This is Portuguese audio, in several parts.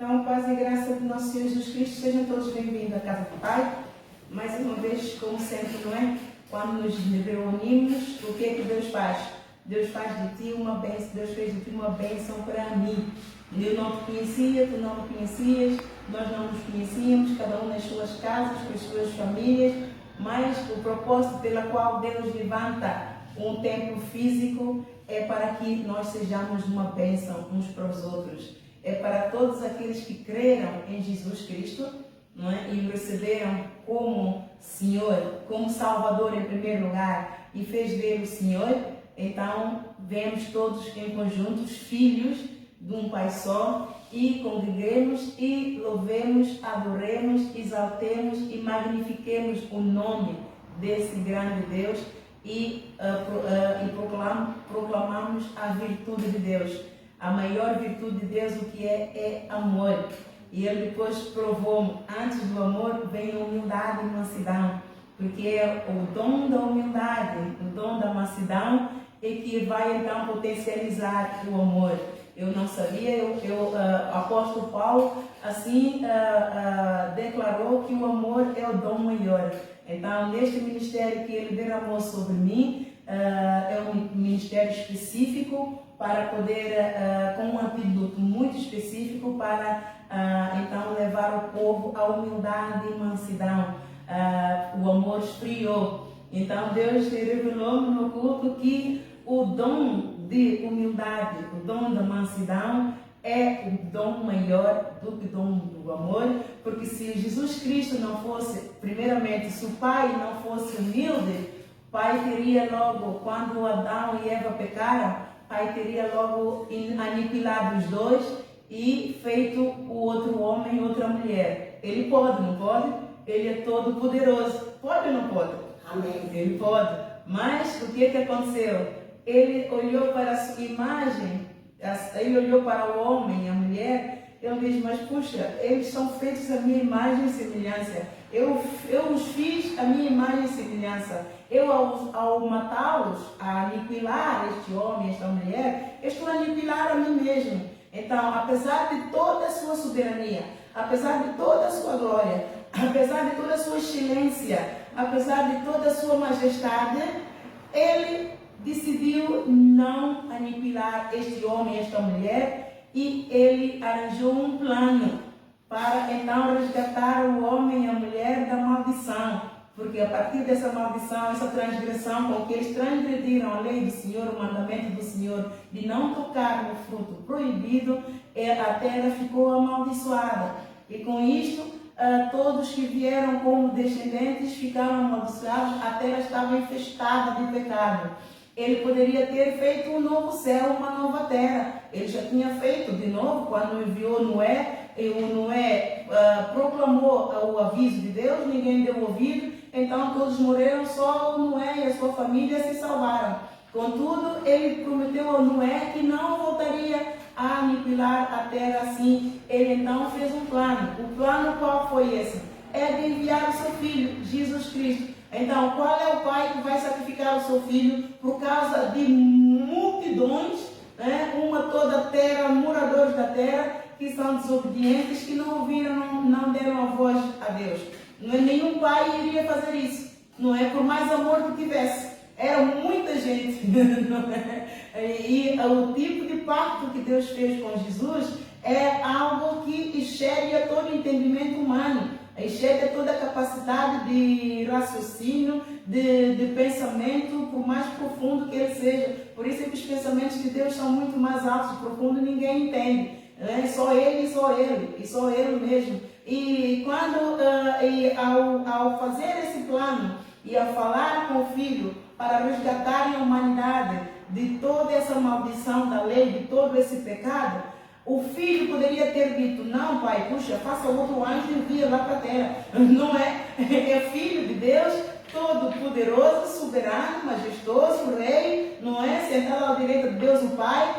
Então, paz e graça do nosso Senhor Jesus Cristo, sejam todos bem-vindos à casa do Pai. Mais uma vez, como sempre, não é? Quando nos reunimos, o que é que Deus faz? Deus faz de ti uma bênção, Deus fez de ti uma bênção para mim. Eu não te conhecia, tu não me conhecias, nós não nos conhecíamos, cada um nas suas casas, com as suas famílias, mas o propósito pelo qual Deus levanta um templo físico é para que nós sejamos uma bênção uns para os outros. É para todos aqueles que creram em Jesus Cristo, não é? E o receberam como Senhor, como Salvador em primeiro lugar, e fez dele o Senhor. Então, vemos todos em conjunto, os filhos de um Pai só, e congreguemos e louvemos, adoremos, exaltemos e magnifiquemos o nome desse grande Deus e proclamamos a virtude de Deus. A maior virtude de Deus, o que é amor. E ele depois provou, antes do amor vem a humildade e mansidão, porque é o dom da humildade, o dom da mansidão é que vai então potencializar o amor. Eu não sabia, o apóstolo Paulo assim declarou que o amor é o dom maior. Então, neste ministério que ele derramou sobre mim, é um ministério específico para poder, com um antídoto muito específico para então levar o povo à humildade e mansidão. O amor esfriou. Então Deus revelou no culto que o dom de humildade, o dom da mansidão é o dom maior do que o dom do amor, porque se Jesus Cristo não fosse, primeiramente, se o Pai não fosse humilde, o Pai teria logo, quando Adão e Eva pecaram, o Pai teria logo aniquilado os dois e feito o outro homem e outra mulher. Ele pode, não pode? Ele é todo poderoso. Pode ou não pode? Amém. Ele pode. Mas o que aconteceu? Ele olhou para a sua imagem, ele olhou para o homem e a mulher, ele diz, mas puxa, eles são feitos à minha imagem e semelhança. Eu os fiz à minha imagem e semelhança. Eu, ao matá-los, a aniquilar este homem, esta mulher, eu estou a aniquilar a mim mesmo. Então, apesar de toda a sua soberania, apesar de toda a sua glória, apesar de toda a sua excelência, apesar de toda a sua majestade, ele decidiu não aniquilar este homem, esta mulher, e ele arranjou um plano para então resgatar o homem e a mulher da maldição. Porque a partir dessa maldição, essa transgressão com que eles transgrediram a lei do Senhor, o mandamento do Senhor de não tocar no fruto proibido, a terra ficou amaldiçoada. E com isto, todos que vieram como descendentes ficaram amaldiçoados, a terra estava infestada de pecado. Ele poderia ter feito um novo céu, uma nova terra. Ele já tinha feito de novo quando enviou Noé, e o Noé proclamou o aviso de Deus, ninguém deu ouvido, então todos morreram, só o Noé e a sua família se salvaram. Contudo, ele prometeu ao Noé que não voltaria a aniquilar a terra assim. Ele então fez um plano. O plano qual foi esse? É de enviar o seu filho, Jesus Cristo. Então, qual é o pai que vai sacrificar o seu filho por causa de multidões, né? Uma toda a terra, moradores da terra, que são desobedientes, que não ouviram, não deram a voz a Deus. Nenhum pai iria fazer isso, não é? Por mais amor que tivesse. Era muita gente. Não é? E o tipo de pacto que Deus fez com Jesus é algo que excede a todo entendimento humano, excede a toda a capacidade de raciocínio, de pensamento, por mais profundo que ele seja. Por isso é que os pensamentos de Deus são muito mais altos e profundos, ninguém entende. É só ele e só ele mesmo. E quando, ao fazer esse plano e a falar com o Filho para resgatarem a humanidade de toda essa maldição da lei, de todo esse pecado, o Filho poderia ter dito, não pai, puxa, faça outro anjo e envia lá para a terra. Não é? É Filho de Deus, todo poderoso, soberano, majestoso, rei, não é? Sentado à direita de Deus o Pai.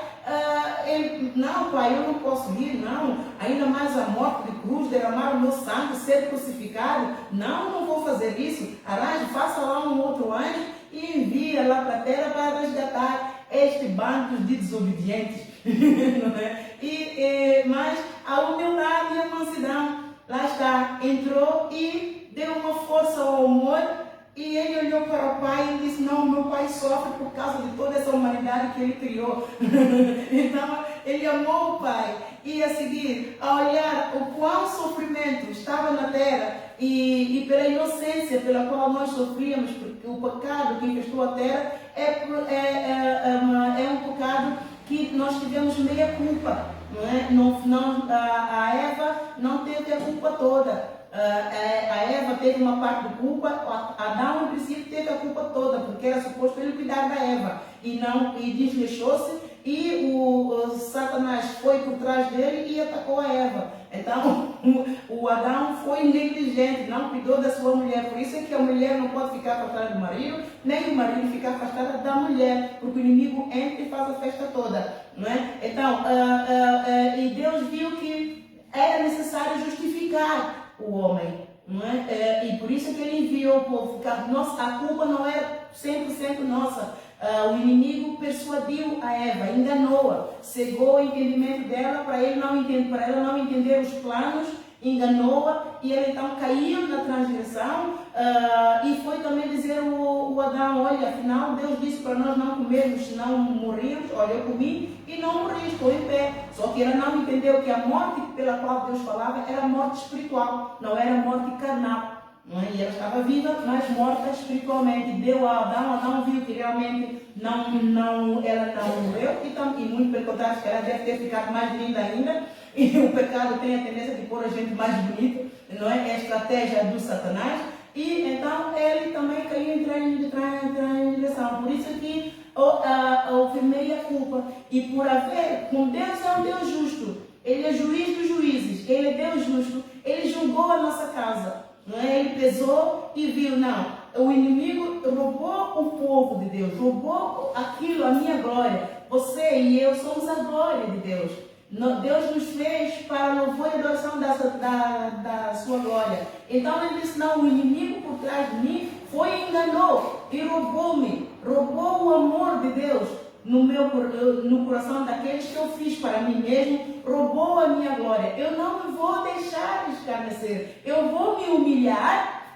Não pai, eu não posso ir, não, ainda mais a morte de cruz, derramar o meu sangue, ser crucificado, não vou fazer isso. Arranje, faça lá um outro anjo e envia lá para a terra para resgatar este bando de desobedientes. Não é? Mas a humildade criou. Então, ele amou o pai. E a seguir, a olhar o qual sofrimento estava na terra e pela inocência pela qual nós sofríamos, porque o pecado que infestou a terra é um pecado que nós tivemos meia culpa. Não é? A Eva não teve a culpa toda. A Eva teve uma parte de culpa, Adão, em princípio, teve a culpa toda, porque era suposto ele cuidar da Eva, e desleixou-se, e o Satanás foi por trás dele e atacou a Eva. Então, o Adão foi negligente, não cuidou da sua mulher. Por isso é que a mulher não pode ficar afastada do marido, nem o marido ficar afastado da mulher, porque o inimigo entra e faz a festa toda. Não é? Então, e Deus viu que era necessário justificar o homem. Não é? E por isso que ele enviou o povo. A culpa não é 100% nossa. O inimigo persuadiu a Eva, enganou-a, cegou o entendimento dela para ela não entender os planos, enganou-a, e ela então caiu na transgressão. E foi também dizer o Adão: olha, afinal Deus disse para nós não comermos, senão morríamos. Olha, eu comi e não morri, estou em pé. Só que ela não entendeu que a morte pela qual Deus falava era morte espiritual, não era morte carnal. E ela estava viva, mas morta espiritualmente. Deu a Adão viu que realmente ela não morreu, e muito pelo contrário, ela deve ter ficado mais linda ainda. E o pecado tem a tendência de pôr a gente mais bonita, não é? É a estratégia do Satanás. E então ele também caiu em transgressão. Por isso que houve meia culpa. E por haver, com Deus é um Deus justo, ele é juiz dos juízes, ele é Deus justo, ele julgou a nossa causa. Não é? Ele pesou e viu, não, o inimigo roubou o povo de Deus, roubou aquilo, a minha glória. Você e eu somos a glória de Deus. Deus nos fez para louvor e adoração da sua glória. Então ele disse: não, o inimigo por trás de mim foi e enganou e roubou-me, roubou o amor de Deus no coração daqueles que eu fiz para mim mesmo, roubou a minha glória. Eu não me vou deixar escarnecer, eu vou me humilhar,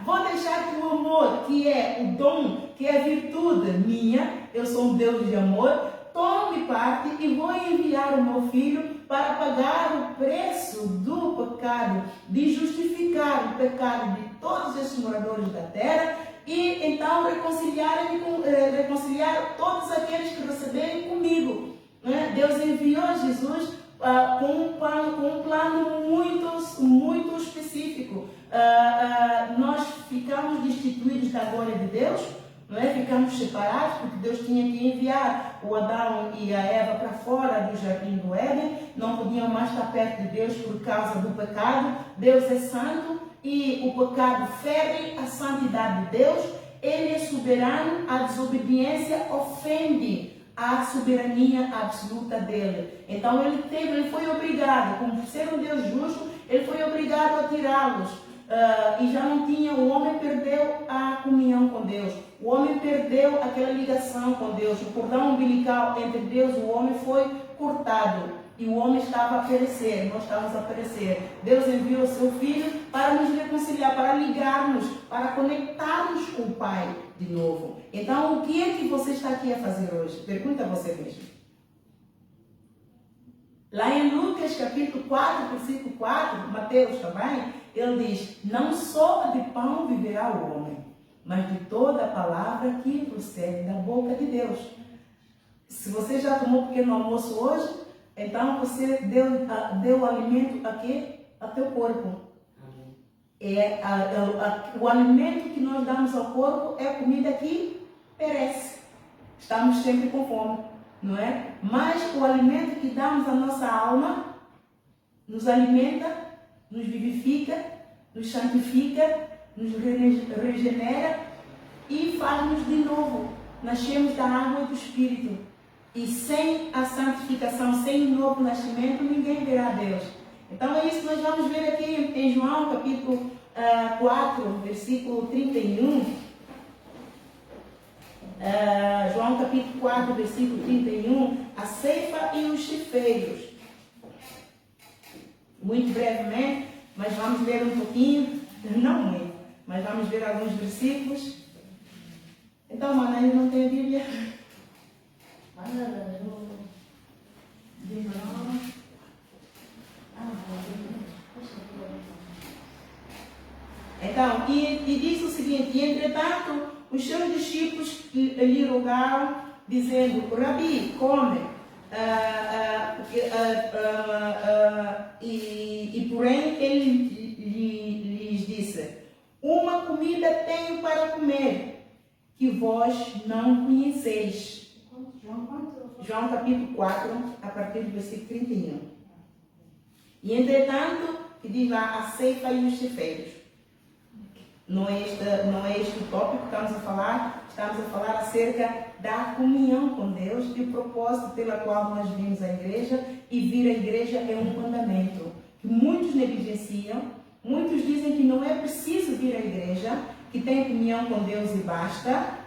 vou deixar que o amor, que é o dom, que é a virtude minha, eu sou um Deus de amor, tome parte, e vou enviar o meu filho para pagar o preço do pecado, de justificar o pecado de todos esses moradores da terra, e então reconciliar todos aqueles que receberem comigo. Né? Deus enviou Jesus com um plano muito específico. Nós ficamos destituídos da glória de Deus, não é? Ficamos separados, porque Deus tinha que enviar o Adão e a Eva para fora do jardim do Éden. Não podiam mais estar perto de Deus por causa do pecado. Deus é santo e o pecado fere a santidade de Deus. Ele é soberano, a desobediência ofende a soberania absoluta dele. Então ele foi obrigado, como ser um Deus justo, ele foi obrigado a tirá-los. E já não tinha, o homem perdeu a comunhão com Deus, o homem perdeu aquela ligação com Deus, o cordão umbilical entre Deus e o homem foi cortado, e o homem estava a perecer, nós estávamos a perecer. Deus enviou o seu Filho para nos reconciliar, para ligarmos, para conectarmos com o Pai de novo. Então, o que é que você está aqui a fazer hoje? Pergunta a você mesmo. Lá em Lucas capítulo 4, versículo 4, Mateus também, ele diz: não só de pão viverá o homem, mas de toda a palavra que procede da boca de Deus. Se você já tomou um pequeno almoço hoje, então você deu alimento aqui ao teu corpo. O alimento que nós damos ao corpo é a comida que perece. Estamos sempre com fome, não é? Mas o alimento que damos à nossa alma nos alimenta, nos vivifica, nos santifica, nos regenera e faz-nos de novo. Nascemos da água e do Espírito. E sem a santificação, sem o novo nascimento, ninguém verá Deus. Então é isso que nós vamos ver aqui em João capítulo 4, versículo 31. João capítulo 4, versículo 31. A ceifa e os ceifeiros. Muito brevemente, mas vamos ler um pouquinho, não muito, mas vamos ver alguns versículos. Então, mano, ainda não tem a Bíblia? Então, e diz o seguinte: e entretanto, os seus discípulos lhe rogaram, dizendo: Rabi, come. E porém ele lhes disse: uma comida tenho para comer, que vós não conheceis. João capítulo 4, a partir do versículo 31. E entretanto, que diz lá, a ceifa e os ceifeiros. Não é este o tópico que estamos a falar acerca da comunhão com Deus e o propósito pela qual nós vimos à igreja, e vir à igreja é um mandamento que muitos negligenciam, muitos dizem que não é preciso vir à igreja, que tem comunhão com Deus e basta,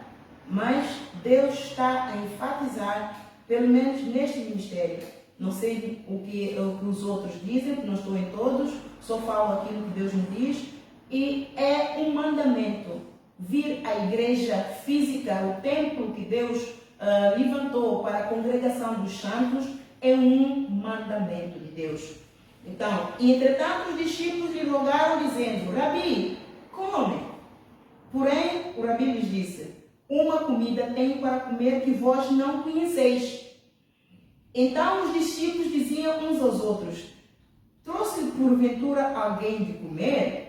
mas Deus está a enfatizar, pelo menos neste ministério. Não sei o que os outros dizem, porque não estou em todos, só falo aquilo que Deus me diz. E é um mandamento vir à igreja física, o templo que Deus levantou para a congregação dos santos, é um mandamento de Deus. Então, entretanto, os discípulos lhe rogaram, dizendo: Rabi, come. Porém, o Rabi lhes disse: uma comida tenho para comer que vós não conheceis. Então os discípulos diziam uns aos outros: trouxe porventura alguém de comer?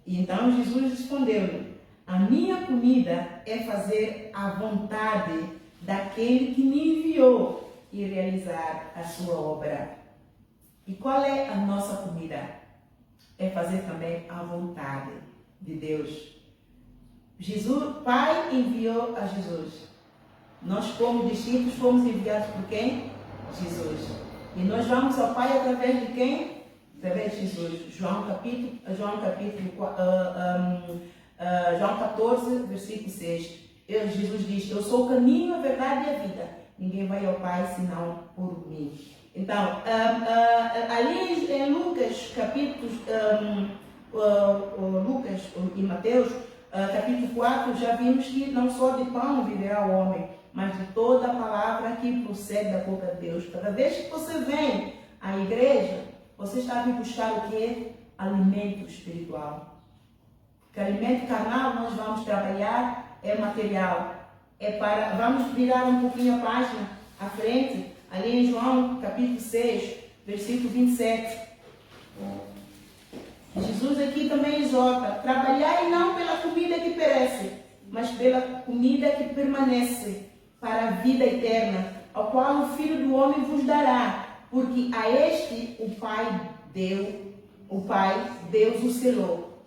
E então Jesus respondeu-lhe: a minha comida é fazer a vontade daquele que me enviou e realizar a sua obra. E qual é a nossa comida? É fazer também a vontade de Deus. Jesus, Pai enviou a Jesus. Nós, como discípulos, fomos enviados por quem? Jesus. E nós vamos ao Pai através de quem? Através de Jesus. João 14, versículo 6. Jesus diz: eu sou o caminho, a verdade e a vida. Ninguém vai ao Pai senão por mim. Então, ali em Lucas, Lucas e Mateus, capítulo 4, já vimos que não só de pão viverá o homem, mas de toda a palavra que procede da boca de Deus. Cada vez que você vem à igreja, você está a vir buscar o quê? Alimento espiritual. Porque alimento carnal nós vamos trabalhar, é material. Vamos virar um pouquinho a página à frente, ali em João capítulo 6, versículo 27. Jesus aqui também exorta: trabalhai não pela comida que perece, mas pela comida que permanece, para a vida eterna, ao qual o Filho do Homem vos dará, porque a este o Pai Deus o selou.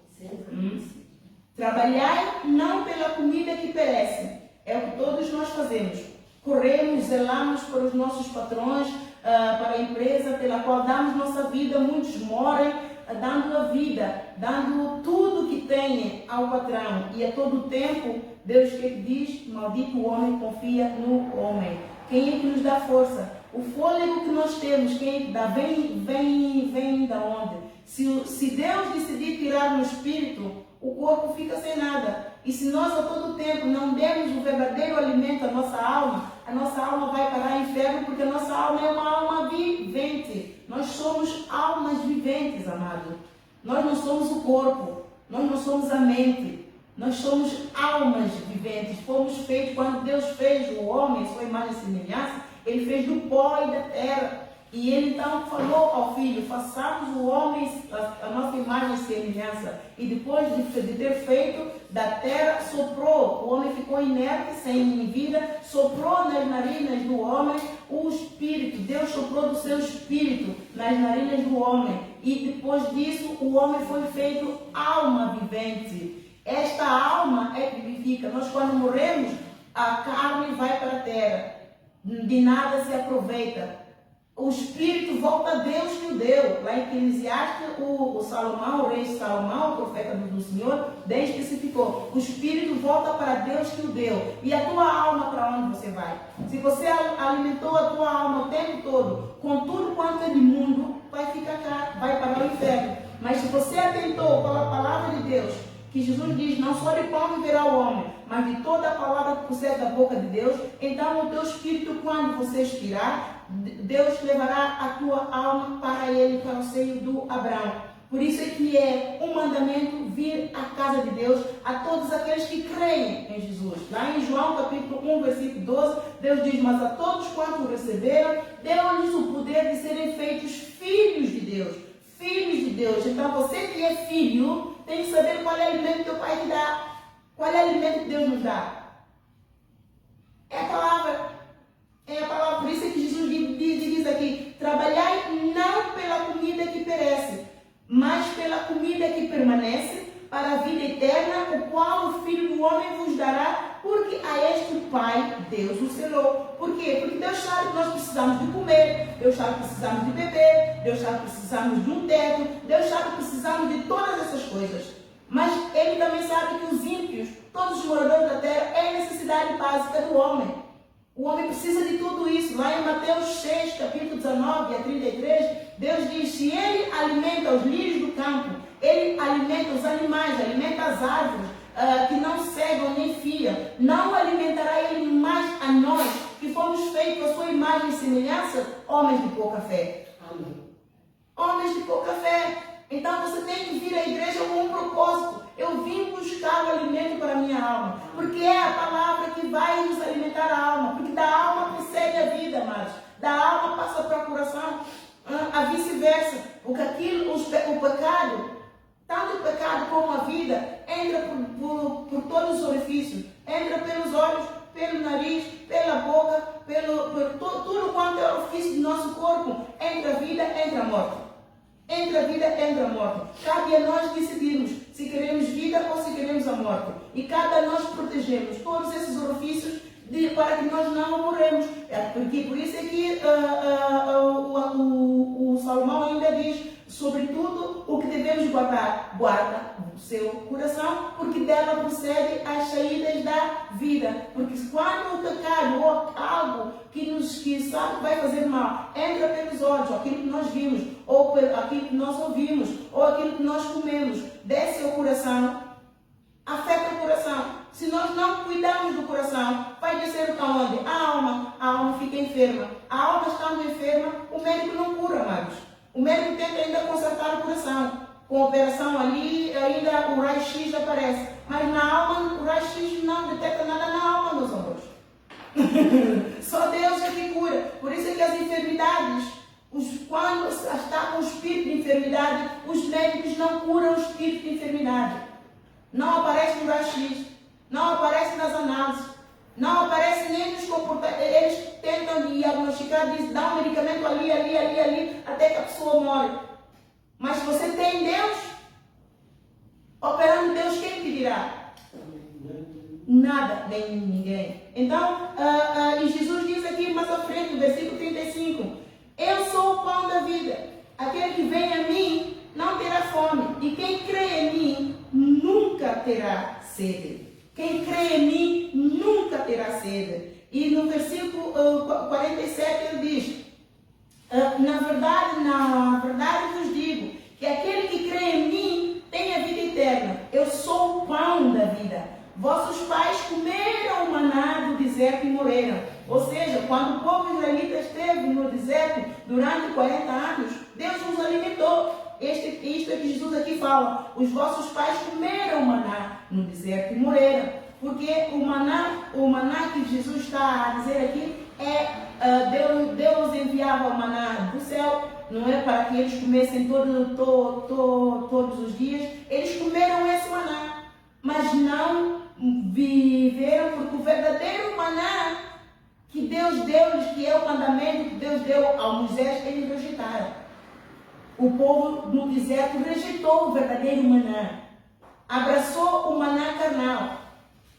Trabalhai não pela comida que perece, é o que todos nós fazemos. Corremos, zelamos para os nossos patrões, para a empresa pela qual damos nossa vida. Muitos moram dando a vida, dando tudo que tem ao patrão. E a todo tempo, Deus que diz: maldito o homem que confia no homem. Quem é que nos dá força? O fôlego que nós temos, quem é que dá? Vem da onde? Se Deus decidir tirar no espírito, o corpo fica sem nada. E se nós a todo tempo não dermos o verdadeiro alimento à nossa alma, a nossa alma vai parar ao inferno, porque a nossa alma é uma alma vivente. Nós somos almas viventes, amado. Nós não somos o corpo, nós não somos a mente, nós somos almas viventes. Fomos feitos, quando Deus fez o homem, sua imagem e semelhança, Ele fez do pó e da terra. E Ele então falou ao Filho: façamos o homem a nossa imagem e semelhança. E depois de ter feito, da terra soprou. O homem ficou inerte, sem vida, soprou nas narinas do homem o espírito. Deus soprou do seu espírito nas narinas do homem. E depois disso, o homem foi feito alma vivente. Esta alma é que vivifica. Nós, quando morremos, a carne vai para a terra. De nada se aproveita. O espírito volta a Deus que o deu. Lá em Eclesiastes, o Salomão, o rei Salomão, o profeta do Senhor, bem especificou: o espírito volta para Deus que o deu. E a tua alma, para onde você vai? Se você alimentou a tua alma o tempo todo com tudo quanto é de mundo, vai para o inferno. Mas se você atentou pela palavra de Deus, que Jesus diz: não só de pão viverá o homem, mas de toda a palavra que procede da boca de Deus. Então o teu espírito, quando você expirar, Deus levará a tua alma para ele, para o seio do Abraão. Por isso é que é um mandamento vir à casa de Deus a todos aqueles que creem em Jesus. Lá em João capítulo 1, versículo 12, Deus diz: mas a todos quanto receberam, deu-lhes o poder de serem feitos filhos de Deus. Filhos de Deus. Então você que é filho, tem que saber qual é o alimento que teu pai te dá. Qual é o alimento que Deus nos dá? É a palavra. É a palavra. Por isso é que Jesus diz aqui: trabalhai não pela comida que perece, mas pela comida que permanece, para a vida eterna, o qual o Filho do Homem vos dará, porque a este o Pai, Deus, o selou. Por quê? Porque Deus sabe que nós precisamos de comer, Deus sabe que precisamos de beber, Deus sabe que precisamos de um teto, Deus sabe que precisamos de todas essas coisas. Mas Ele também sabe que os ímpios, todos os moradores da terra, é a necessidade básica do homem. O homem precisa de tudo isso. Lá em Mateus 6, capítulo 19 a 33, Deus diz: se Ele alimenta os lírios do campo, Ele alimenta os animais, alimenta as árvores, que não cegam nem fiam, não alimentará Ele mais a nós, que fomos feitos à sua imagem e semelhança, homens de pouca fé. Amém. Homens de pouca fé. Então você tem que vir à igreja com um propósito. Eu vim buscar o alimento para a minha alma, porque é a palavra que vai nos alimentar a alma, porque da alma procede a vida, amados. Da alma passa para o coração, a vice-versa. O pecado, tanto o pecado como a vida, entra por todos os orifícios. Entra pelos olhos, pelo nariz, pela boca, por tudo quanto é orifício do nosso corpo. Entra a vida, entra a morte. Entre a vida, entre a morte. Cabe a nós decidirmos se queremos vida ou se queremos a morte. E cabe a nós protegermos todos esses orifícios para que nós não morremos. Porque por isso é que o Salomão ainda diz: sobretudo o que devemos guardar, guarda o seu coração, porque dela procede as saídas da vida. Porque quando o pecado ou algo que sabe que vai fazer mal entra pelos olhos, aquilo que nós vimos, ou aquilo que nós ouvimos, ou aquilo que nós comemos, desce ao coração, afeta o coração. Se nós não cuidarmos do coração, vai descer para onde? A alma fica enferma. A alma estando enferma, o médico não cura, amados. O médico tenta ainda consertar o coração. Com a operação ali, ainda o raio-x aparece. Mas na alma, o raio-x não detecta nada na alma, meus amores. Só Deus é que cura. Por isso é que as enfermidades, quando está com o espírito de enfermidade, os médicos não curam o espírito de enfermidade. Não aparece no raio-x, não aparece nas análises, não aparece nem nos comportamentos. Eles tentam diagnosticar, dão um medicamento ali, até que a pessoa morre. Mas se você tem Deus, operando Deus, quem te dirá? Nada, nem ninguém. Então, e Jesus diz aqui mais à frente, no versículo 35, eu sou o pão da vida. Aquele que vem a mim não terá fome, e quem crê em mim nunca terá sede. Quem crê em mim nunca terá sede. E no versículo 47 ele diz: na verdade vos digo que aquele que crê em mim tem a vida eterna. Eu sou o pão da vida. Vossos pais comeram o maná do deserto e morreram. Ou seja, quando o povo israelita esteve no deserto durante 40 anos, Deus nos alimentou. Isto é que Jesus aqui fala: os vossos pais comeram o maná no deserto e morreram. Porque o maná que Jesus está a dizer aqui Deus enviava o maná do céu, não é para que eles comessem todos os dias. Eles comeram esse maná, mas não viveram, porque o verdadeiro maná que Deus deu-lhes, que é o mandamento que Deus deu a Moisés, eles rejeitaram. O povo no deserto rejeitou o verdadeiro maná, abraçou o maná carnal.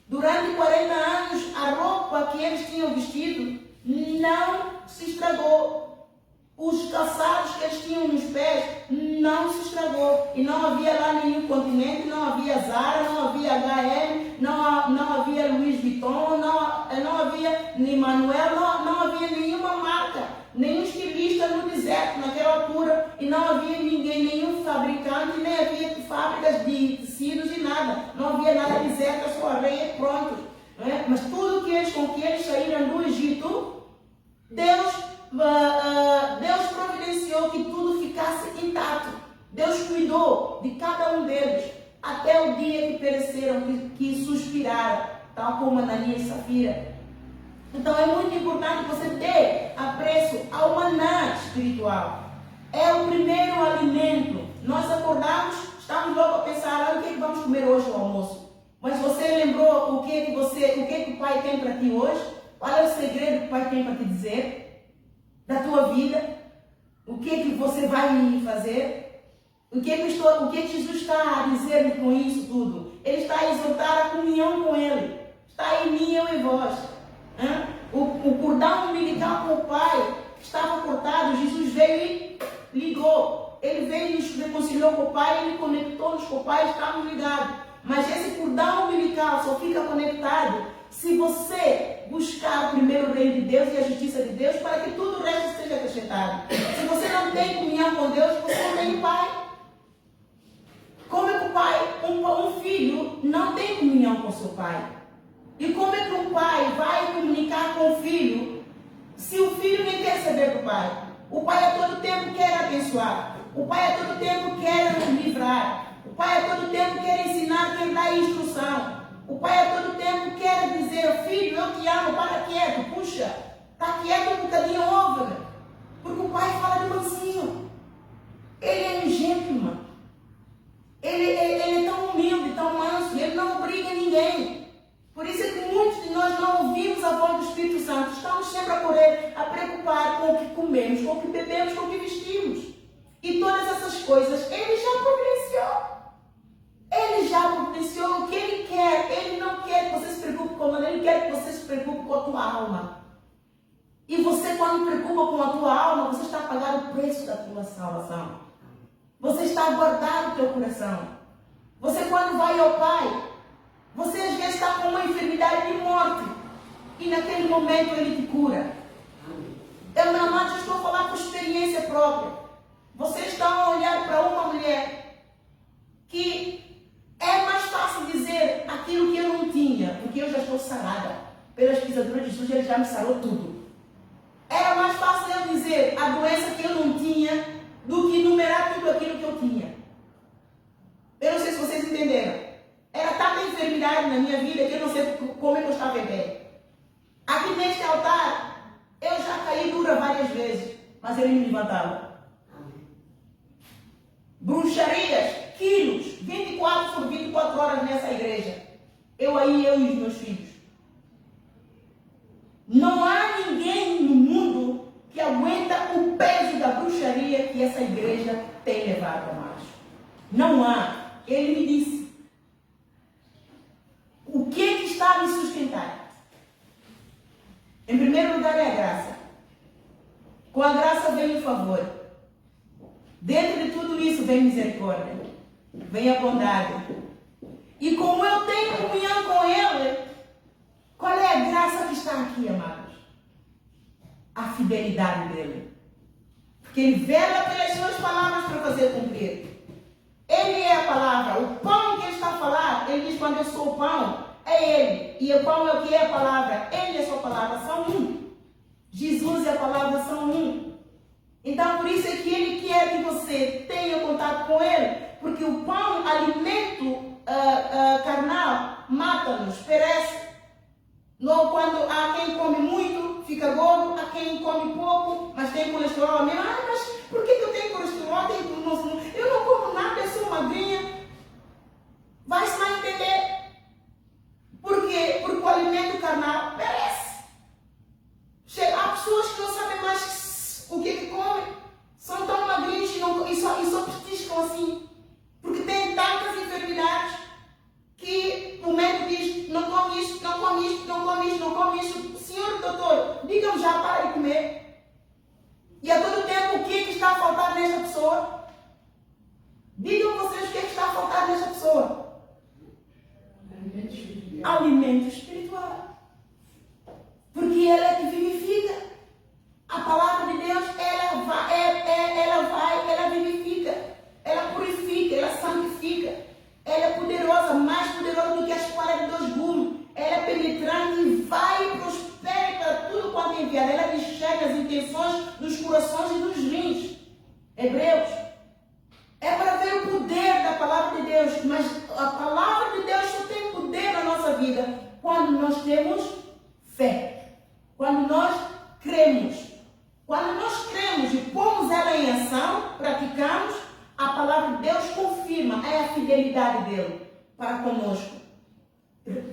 Durante 40 anos, a roupa que eles tinham vestido não se estragou. Os calçados que eles tinham nos pés não se estragou. E não havia lá nenhum Continente, não havia Zara, não havia H&M, não havia Louis Vuitton, não havia Emmanuel, não havia nenhuma marca, nenhum estilista no deserto naquela altura. E não havia ninguém, nenhum fabricante, nem havia fábricas de tecido tecidos e nada. Não havia nada deserto, só areia, pronto. Mas tudo com que eles saíram do Egito, Deus providenciou que tudo ficasse intacto. Deus cuidou de cada um deles, até o dia que pereceram, que suspiraram, tal como Ananias e Safira. Então é muito importante você ter apreço ao maná espiritual. É o primeiro alimento. Nós acordamos, estamos logo a pensar, o que vamos comer hoje no almoço? Mas você lembrou o que o Pai tem para ti hoje? Qual é o segredo que o Pai tem para te dizer? Da tua vida? O que você vai fazer? O que Jesus está a dizer com isso tudo? Ele está a exortar a comunhão com Ele. Está em mim, eu em vós. O cordão umbilical com o Pai estava cortado. Jesus veio e ligou. Ele veio e nos reconciliou com o Pai. Ele conectou-nos com o Pai. Estamos ligados. Mas esse cordão umbilical só fica conectado se você buscar primeiro o reino de Deus e a justiça de Deus, para que tudo o resto seja acrescentado. Se você não tem comunhão com Deus, você não tem Pai. Como é que o pai, um filho não tem comunhão com seu pai? E como é que um pai vai comunicar com o filho se o filho nem quer saber do pai? O pai a todo tempo quer abençoar. O pai a todo tempo quer livrar. O pai a todo tempo quer ensinar, quem dá instrução. O pai a todo tempo quer dizer, filho, eu te amo, para quieto, puxa, está quieto um bocadinho, ouve. Porque o pai fala de mansinho. Ele é um gentleman. Ele é tão humilde, tão manso, ele não obriga ninguém. Por isso é que muitos de nós não ouvimos a voz do Espírito Santo. Estamos sempre a correr, a preocupar com o que comemos, com o que bebemos, com o que vestimos. E todas essas coisas ele já providenciou. Ele já providenciou o que ele quer. Ele não quer que você se preocupe com nada, ele quer que você se preocupe com a tua alma. E você, quando preocupa com a tua alma, você está a pagar o preço da tua salvação. Você está a guardar o teu coração. Você, quando vai ao Pai, você às vezes está com uma enfermidade de morte. E naquele momento Ele te cura. Eu não estou a falar por experiência própria. Vocês estão a olhar para uma mulher que é mais fácil dizer aquilo que eu não tinha, porque eu já estou sarada. Pelas pisaduras de Jesus, Ele já me sarou tudo. Era mais fácil eu dizer a doença que eu não tinha do que enumerar tudo aquilo que eu tinha. Eu não sei se vocês entenderam. Era tanta enfermidade na minha vida que eu não sei como é que eu estava em pé. Aqui neste altar, eu já caí dura várias vezes, mas Ele me levantava. Bruxarias, quilos, 24 por 24 horas nessa igreja. Eu e os meus filhos. Não há ninguém no mundo que aguenta o peso da bruxaria que essa igreja tem levado a mais. Não há. Ele me disse. O que está a me sustentar? Em primeiro lugar é a graça. Com a graça vem o favor. Dentro de tudo isso vem misericórdia. Vem a bondade. E como eu tenho comunhão com Ele, qual é a graça que está aqui, amados? A fidelidade dele. Porque Ele vela pelas suas palavras para fazer cumprir. Ele é a palavra. O pão que Ele está a falar, Ele diz, quando eu sou o pão, é Ele. E o pão é o que é a palavra. Ele e a sua palavra são um. Jesus e a palavra são um. Então, por isso é que Ele quer que você tenha contato com Ele. Porque o pão, alimento carnal, mata-nos, perece. Não, quando há quem come muito, fica gordo, há quem come pouco, mas tem colesterol mesmo. Ah, mas por que eu tenho colesterol? Eu não como nada, eu sou magrinha. Vai-se lá entender. Por quê? Porque o alimento carnal perece. Há pessoas que não sabem mais o que comem. São tão magrinhos e só petiscam assim. Porque têm tantas enfermidades que o médico diz, não come isto, não come isto, não come isto, não come isto. Senhor doutor, diga-me já, para de comer. E a todo tempo, o que é que está a faltar nesta pessoa? Digam vocês o que é que está a faltar nesta pessoa. Alimento espiritual. Porque Ele é que vivifica. A palavra de Deus, ela vivifica. Ela purifica, ela santifica. Ela é poderosa. Hebreus. É para ver o poder da palavra de Deus, mas a palavra de Deus só tem poder na nossa vida quando nós temos fé, quando nós cremos. Quando nós cremos e pomos ela em ação, praticamos, a palavra de Deus confirma, é a fidelidade dele para conosco.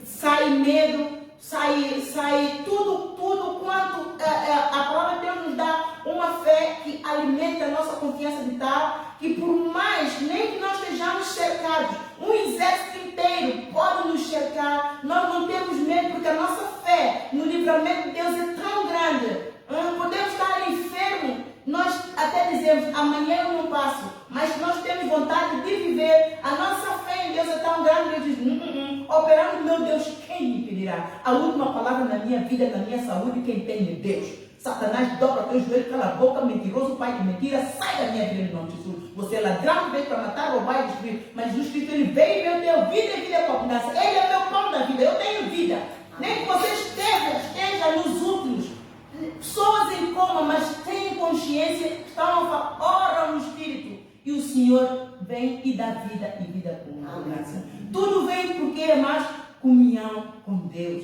Sai medo, sai tudo quanto a palavra de Deus nos dá uma fé que alimenta a nossa confiança de tal, que por mais, nem que nós estejamos cercados, um exército inteiro pode nos cercar, nós não temos medo, porque a nossa fé no livramento de Deus é tão grande. Podemos estar enfermos, nós até dizemos, amanhã eu não passo, mas nós temos vontade de viver, a nossa fé em Deus é tão grande, Deus diz, operando, meu Deus, quem me impedirá? A última palavra na minha vida, na minha saúde, quem tem é Deus. Satanás, dobra teu joelho, cala a boca, mentiroso, pai de mentira, sai da minha vida em nome de Jesus. Você é ladrão, veio para matar, roubar e destruir, mas Jesus Cristo, ele veio e me deu vida e vida com abundância. Ele é meu pão da vida, eu tenho vida. Nem que você esteja nos últimos, pessoas em coma, mas têm consciência, estão oram no Espírito. E o Senhor vem e dá vida e vida com abundância. Tudo vem porque é mais comunhão com Deus.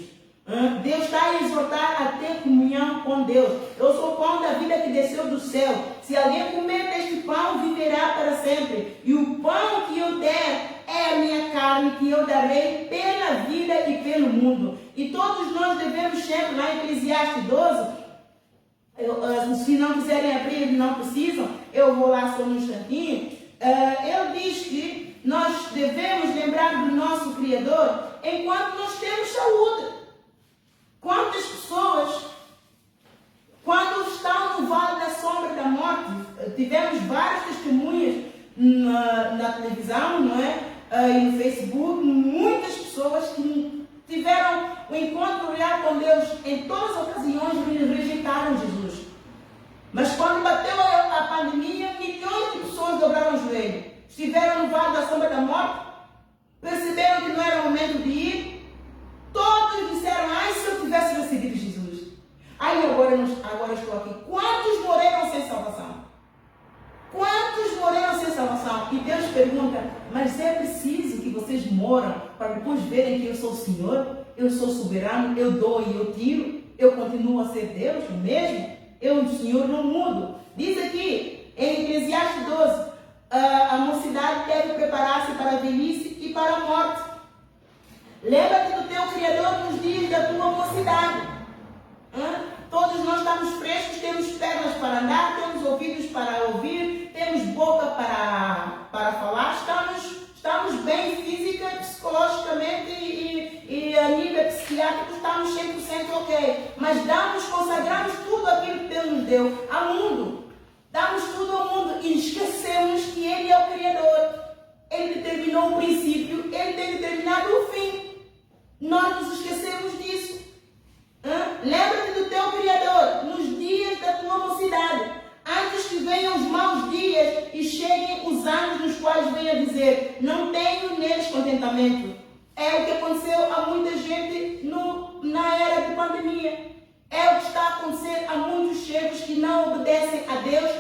Deus está a exortar a ter comunhão com Deus. Eu sou o pão da vida que desceu do céu. Se alguém comer deste pão, viverá para sempre. E o pão que eu der é a minha carne, que eu darei pela vida e pelo mundo. E todos nós devemos sempre, lá em Eclesiastes 12, se não quiserem abrir, não precisam, eu vou lá só um instantinho. Ele diz que nós devemos lembrar do nosso Criador enquanto nós temos saúde. Quantas pessoas, quando estão no vale da sombra da morte, tivemos várias testemunhas na televisão, não é? E no Facebook, muitas pessoas que tiveram o encontro real com Deus em todas as ocasiões e rejeitaram Jesus. Mas quando bateu a pandemia, milhões de pessoas dobraram o joelho. Estiveram no vale da sombra da morte, perceberam que não era o momento de ir. Todos disseram, ai, se eu tivesse recebido Jesus. Ai, agora estou aqui. Quantos morreram sem salvação? Quantos morreram sem salvação? E Deus pergunta, mas é preciso que vocês moram para depois verem que eu sou o Senhor? Eu sou soberano, eu dou e eu tiro? Eu continuo a ser Deus o mesmo? Eu, o Senhor, não mudo. Diz aqui, em Eclesiastes 12, a mocidade deve preparar-se para a velhice e para a morte. Lembra-te do teu Criador nos dias da tua mocidade. Todos nós estamos frescos, temos pernas para andar, temos ouvidos para ouvir, temos boca para falar, estamos bem física, psicologicamente e a nível psiquiátrico estamos 100% ok. Mas consagramos tudo aquilo que Deus nos deu ao mundo. Damos tudo ao mundo e esquecemos que Ele é o Criador. Ele determinou o princípio, Ele tem determinado o fim. Nós nos esquecemos disso. Lembra-te do teu Criador nos dias da tua mocidade, antes que venham os maus dias e cheguem os anos nos quais venha dizer, não tenho neles contentamento. É o que aconteceu a muita gente na era de pandemia. É o que está a acontecer a muitos chefes que não obedecem a Deus,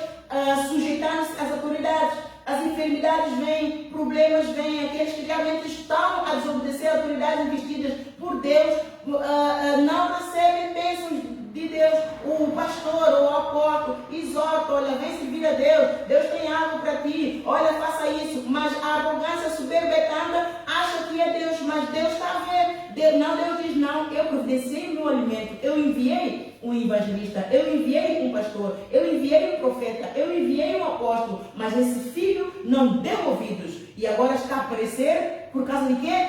sujeitando-se às autoridades. As enfermidades vêm, problemas vêm, aqueles que realmente estão a desobedecer a autoridades investidas por Deus, não recebem bênçãos de Deus. O pastor ou o apóstolo exorta, olha, vem servir a Deus, Deus tem algo para ti, olha, faça isso. Mas a arrogância soberbetanda acha que é Deus, mas Deus está a ver. Deus diz, não, eu providenciei o meu alimento, eu enviei um evangelista, eu enviei um pastor, eu enviei um profeta, eu enviei um apóstolo, mas esse filho não deu ouvidos e agora está a aparecer por causa de quê?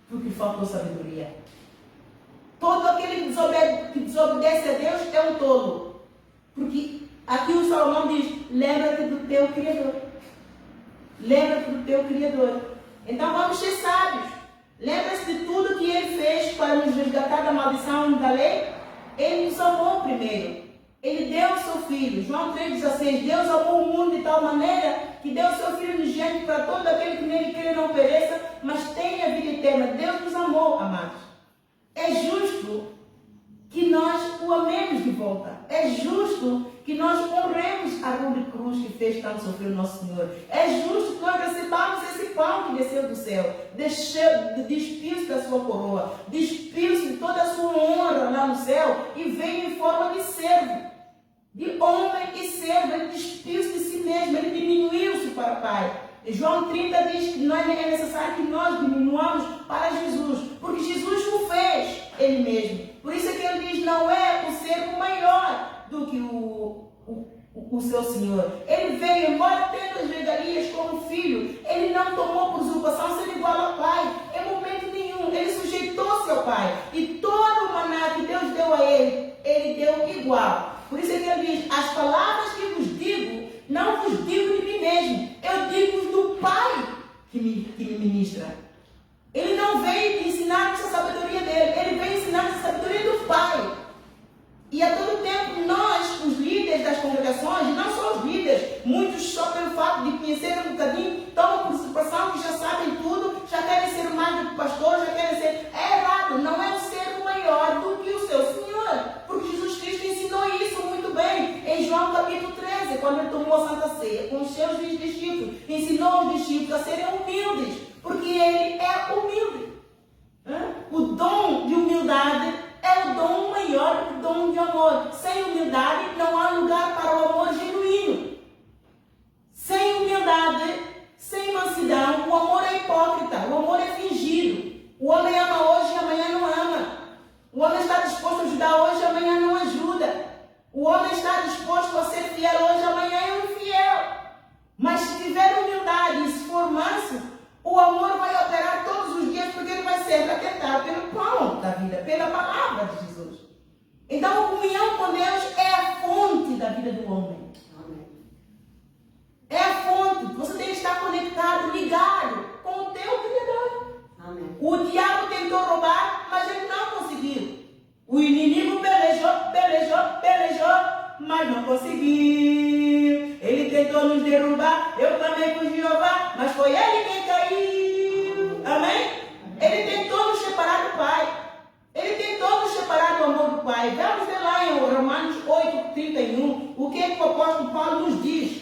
Porque faltou sabedoria. Todo aquele que desobedece a Deus é um tolo, porque aqui o Salomão diz, lembra-te do teu Criador, lembra-te do teu Criador. Então vamos ser sábios. Lembra-se de tudo que Ele fez para nos resgatar da maldição da lei? Ele nos amou primeiro. Ele deu o seu Filho. João 3,16. Deus amou o mundo de tal maneira que deu o seu Filho unigênito para todo aquele que nele crê não pereça, mas tenha a vida eterna. Deus nos amou, amados. É justo que nós o amemos de volta. É justo que nós honremos a rude cruz cruz que fez tanto sofrer o nosso Senhor. É justo que nós recebamos esse pão que desceu do céu, despiu-se da sua coroa, despiu-se de toda a sua honra lá no céu e veio em forma de servo, de homem e servo. Ele despiu-se de si mesmo, ele diminuiu-se para o Pai. João 30 diz que não é necessário que nós diminuamos para Jesus, porque Jesus o fez ele mesmo. Por isso é que ele diz, não é o servo maior do que o seu Senhor. Ele veio, embora tendo as regalias como filho, ele não tomou por usurpação ser igual ao Pai, em momento nenhum. Ele sujeitou-se ao Pai, e todo o maná que Deus deu a ele, ele deu igual. Por isso é que ele diz, as palavras que vos digo, não vos digo de mim mesmo, eu digo do Pai que me ministra. Ele não veio ensinar essa sabedoria dele, ele veio ensinar essa sabedoria do Pai. E a todo tempo nós, os líderes das congregações, não só os líderes, muitos só pelo fato de conhecerem um bocadinho, tomam por situação que já sabem tudo, já querem ser mais do que pastor, já querem ser... É errado, não é o servo maior do que o seu Senhor, porque Jesus Cristo ensinou isso muito bem em João capítulo 13, quando ele tomou a Santa Ceia com os seus discípulos, ensinou os discípulos a serem humildes, porque ele é humilde. O dom de humildade é o dom maior do dom de amor. Sem humildade não há lugar para o amor genuíno. Sem humildade, sem mansidão, o amor é hipócrita, o amor é fingido. O homem ama hoje e amanhã não ama. O homem está disposto a ajudar hoje e amanhã não ajuda. O homem está disposto a ser fiel hoje e amanhã é um infiel. Mas se tiver humildade e se for manso, o amor vai operar todos os dias, porque ele vai sempre atentado pelo pão da vida, pela palavra de Jesus. Então, a comunhão com Deus é a fonte da vida do homem. Amém. É a fonte. Você tem que estar conectado, ligado com o teu Criador. Amém. O diabo tentou roubar, mas ele não conseguiu. O inimigo pelejou, mas não conseguiu. Ele tentou nos derrubar, eu clamei por Jeová, mas foi ele quem caiu. Amém? Ele tentou nos separar do Pai. Ele tentou nos separar do amor do Pai. Vamos ver lá em Romanos 8:31, o que o apóstolo Paulo nos diz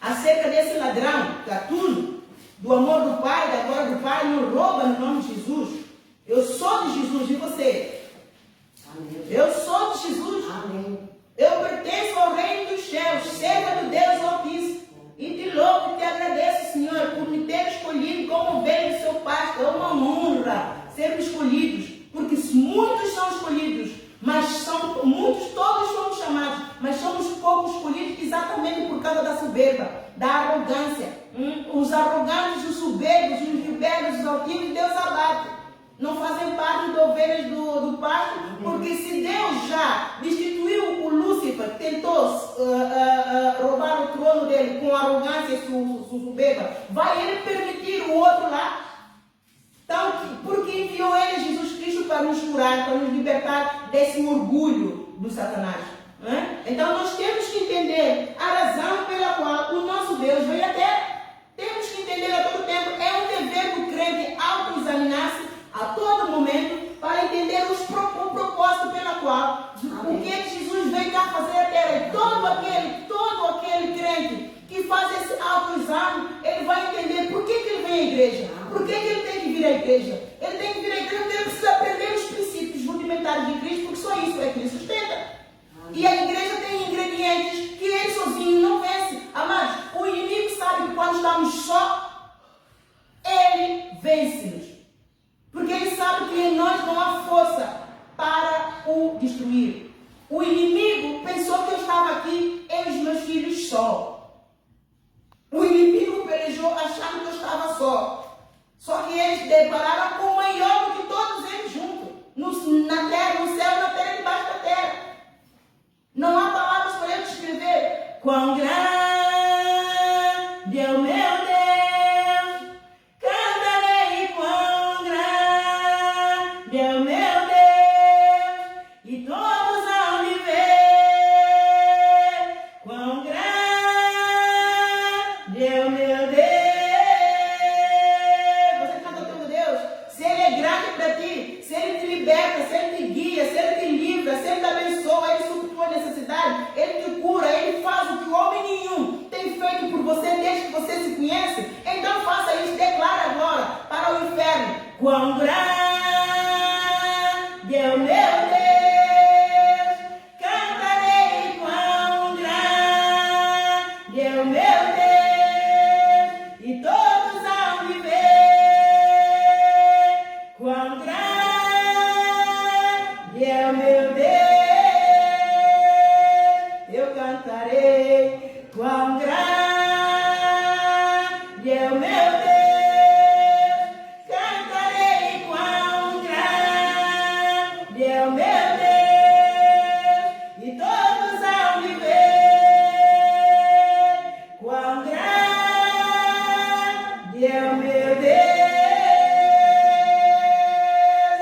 acerca desse ladrão, gatuno, do amor do Pai, da glória do Pai, não rouba no nome de Jesus. Eu sou de Jesus, e você? Amém. Eu sou de Jesus. Amém. Eu pertenço ao reino dos céus, serva do Deus Altíssimo. E te louvo e te agradeço, Senhor, por me ter escolhido como ovelha do seu pasto. É uma honra sermos escolhidos, porque muitos são escolhidos, mas são muitos, todos somos chamados, mas somos poucos escolhidos exatamente por causa da soberba, da arrogância. Os arrogantes, os soberbos, os rebeldes, os altivos, Deus abate. Não fazem parte de ovelhas do pasto, porque se Deus já destituiu o Lúcifer, tentou roubar o trono dele com arrogância e soberba, vai ele permitir o outro lá? Então, porque enviou ele, Jesus Cristo, para nos curar, para nos libertar desse orgulho do Satanás. Então nós temos que entender a razão pela qual o nosso Deus veio à Terra. Temos que entender a todo tempo. É um dever do crente autoexaminar-se a todo momento para entender o propósito pela qual, o que Jesus veio cá fazer à Terra. E todo aquele crente que faz esse autoexame, ele vai entender por que ele vem à igreja. Por que ele tem que vir à igreja? Ele tem que vir à igreja porque ele precisa aprender os princípios rudimentares de Cristo, porque só isso é que ele sustenta. E a igreja tem ingredientes que ele sozinho não vence. Amados, o inimigo sabe que quando estamos só, ele vence-nos. Porque ele sabe que em nós não há força para o destruir. O inimigo pensou que eu estava aqui, eu e os meus filhos só. O inimigo pelejou achando que eu estava só. Só que eles depararam com o maior do que todos eles juntos. Na terra, no céu, na terra e debaixo da terra. Não há palavras para eu descrever. Quão grande é o meu Deus. Cantarei quão grande é o meu Deus. E todos hão de ver quão grande é o meu Deus. Você canta o teu Deus. Se ele é grande para ti, se ele te liberta, se ele te guia, se ele te livra, se ele te abençoa, ele supre tua necessidade, ele te cura, ele faz o que o homem Quão grande é o meu Deus, cantarei quão grande é o meu Deus, e todos hão de ver quão grande é o meu Deus.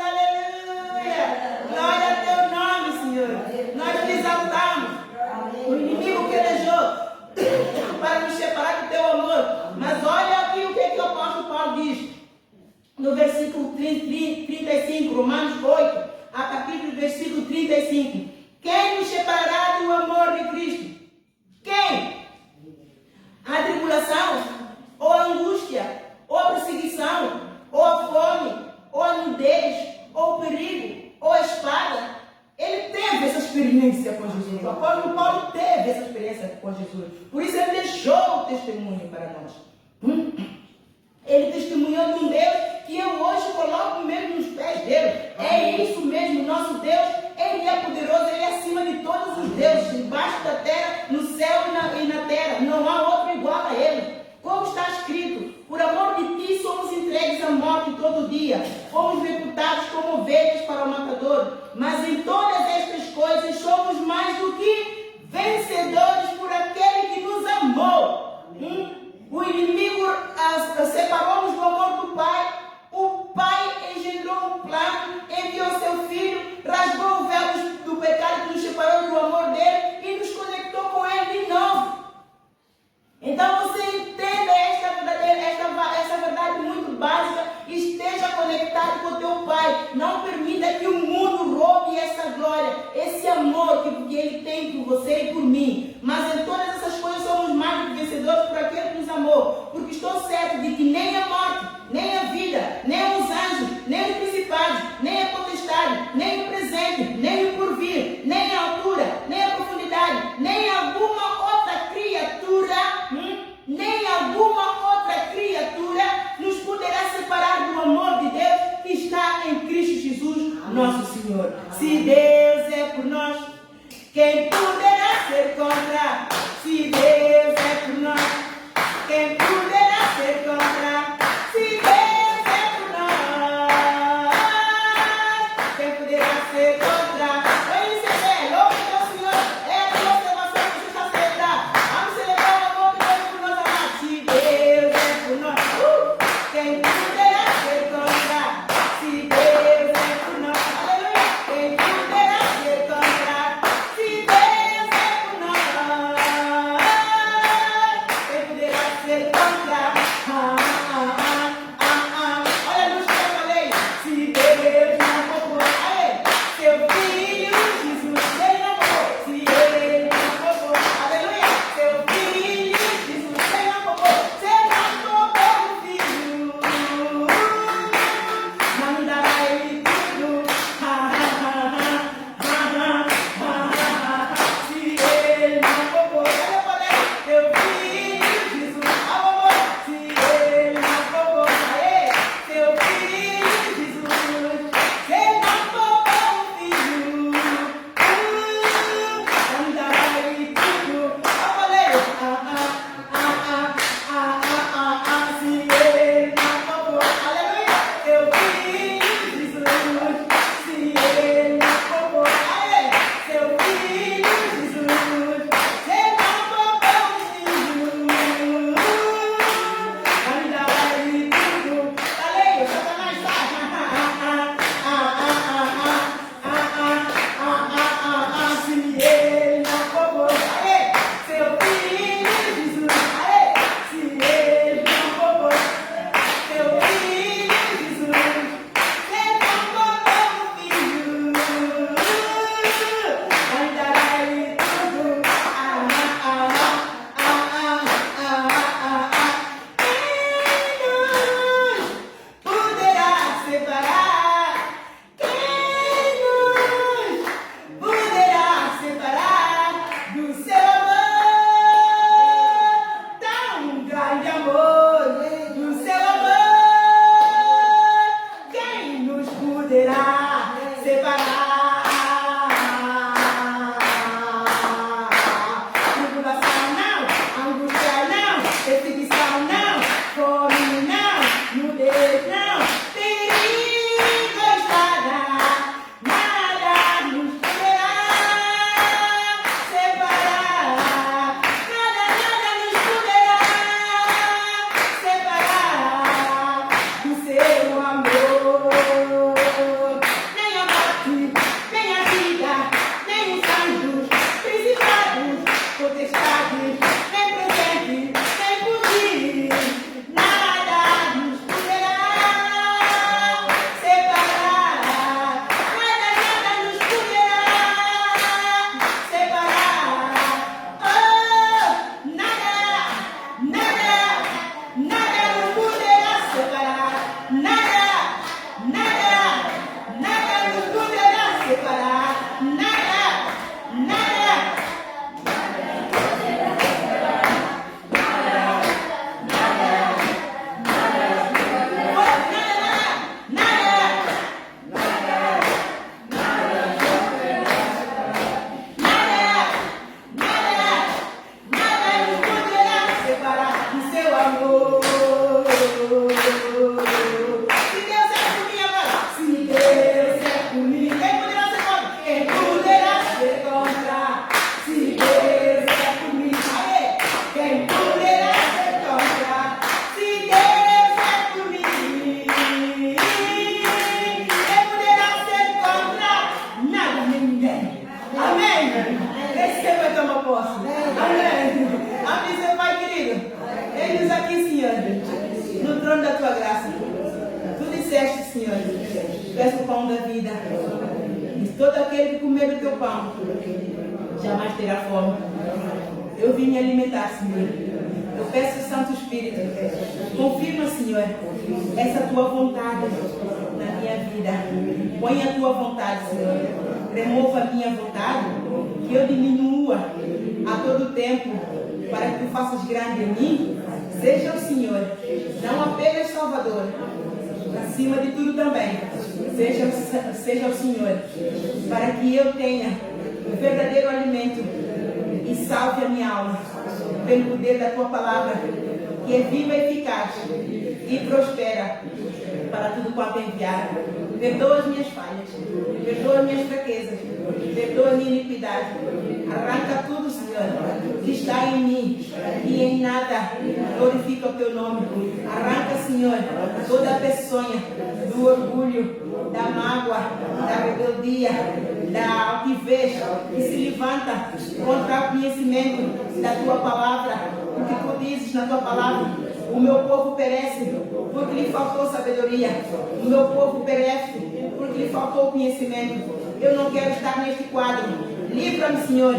Aleluia! Glória ao teu nome, Senhor. Nós te exaltamos. O inimigo querejou para nos separar do teu amor. Mas olha aqui o que o apóstolo Paulo diz. No versículo 35, Romanos 8, a capítulo versículo 35. Quem nos separará do amor de Cristo? Quem? A tribulação, ou a angústia, ou a perseguição, ou a fome, ou a nudez, ou o perigo, ou a espada. Ele teve essa experiência com Jesus. O apóstolo Paulo teve essa experiência com Jesus. Por isso ele deixou o testemunho para nós. Ele testemunhou de um Deus que eu hoje coloco mesmo nos pés dele. É isso mesmo, nosso Deus, ele é poderoso, ele é acima de todos os deuses, embaixo da terra, no céu e na terra. Não há outro igual a ele. Como está escrito, por amor de ti somos entregues à morte todo dia. Fomos reputados como ovelhas para o matador. Mas em todas estas coisas somos mais do que vencedores por aquele que nos amou. O inimigo separou-nos do amor do Pai. O Pai engendrou um plano, enviou seu Filho, rasgou o véu do pecado que nos separou do amor dele e nos conectou com ele de novo. Tu és o pão da vida. E todo aquele que comer do teu pão jamais terá fome. Eu vim me alimentar, Senhor. Eu peço, Santo Espírito, confirma, Senhor, essa tua vontade na minha vida. Põe a tua vontade, Senhor. Remova a minha vontade, que eu diminua a todo tempo, para que tu faças grande em mim. Seja o Senhor, não apenas Salvador, acima de tudo também. Seja o Senhor, para que eu tenha o verdadeiro alimento e salve a minha alma pelo poder da tua palavra, que é viva e eficaz e prospera para tudo quanto enviar. Perdoa as minhas falhas, perdoa as minhas fraquezas, perdoa a minha iniquidade. Arranca tudo, Senhor, que está em mim e em nada glorifica o teu nome. Arranca, Senhor, toda a peçonha do orgulho, da mágoa, da rebeldia, da altivez que se levanta contra o conhecimento da tua palavra. Porque tu dizes na tua palavra: o meu povo perece porque lhe faltou sabedoria. O meu povo perece porque lhe faltou conhecimento. Eu não quero estar neste quadro. Livra-me, Senhor,